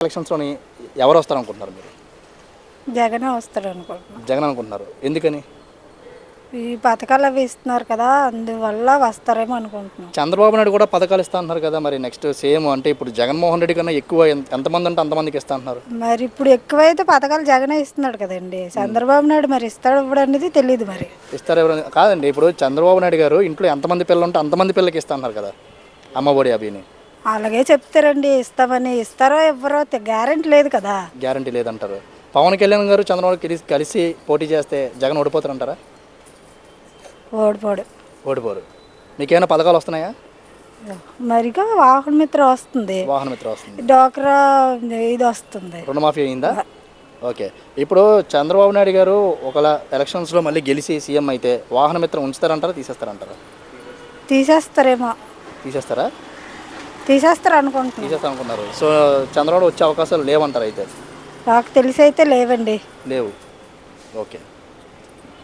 ఎలక్షన్స్‌లోని ఎవరు వస్తారనుకుంటున్నారు మీరు? జగనే వస్తాడనుకుంటున్నాం. జగన్ అనుకుంటున్నారు. ఎందుకని? ఈ పథకాలు అవి ఇస్తున్నారు కదా, అందువల్ల వస్తారేమో అనుకుంటున్నాం. చంద్రబాబు నాయుడు కూడా పథకాలు ఇస్తా అంటున్నారు కదా! మరి నెక్స్ట్ సేమ్ అంటే ఇప్పుడు జగన్మోహన్ రెడ్డి కన్నా ఎక్కువ ఎంతమంది అంటే అంతమందికి ఇస్తా అంటున్నారు. మరి ఇప్పుడు ఎక్కువైతే పథకాలు జగనే ఇస్తున్నాడు కదండి. చంద్రబాబు నాయుడు మరి ఇస్తాడు ఇప్పుడు అనేది తెలియదు మరి. ఇస్తారు ఎవరు కాదండి. ఇప్పుడు చంద్రబాబు నాయుడు గారు ఇంట్లో ఎంతమంది పిల్లలు ఉంటే అంతమంది పిల్లలకి ఇస్తా అన్నారు కదా! అమ్మఒడి అభిని. అలాగే చెప్తారండి, ఇస్తామని. ఇస్తారో ఇవ్వరో గ్యారెంటీ లేదు కదా. గ్యారంటీ లేదంటారు. పవన్ కళ్యాణ్ గారు చంద్రబాబు కలిసి పోటీ చేస్తే జగన్ ఓడిపోతారంటారా? ఓడిపోడు. ఓడిపోరు. మీకేమైనా పథకాలు వస్తున్నాయా? మరిగా వాహన మిత్ర వస్తుంది, వాహన మిత్ర వస్తుంది, డోక్రా ఇది వస్తుంది. రుణమాఫీ అయిందా? ఓకే. ఇప్పుడు చంద్రబాబు నాయుడు గారు ఒకవేళ ఎలక్షన్స్లో మళ్ళీ గెలిచి సీఎం అయితే వాహన మిత్రం ఉంచుతారంటారా తీసేస్తారంటారా? తీసేస్తారేమో. తీసేస్తారా? తీసేస్తారు అనుకుంటున్నాను. తీసేస్తా అనుకున్నారు. సో చంద్రబాబు వచ్చే అవకాశాలు లేవంటారు అయితే? నాకు తెలిసి అయితే లేవండి. లేవు. ఓకే.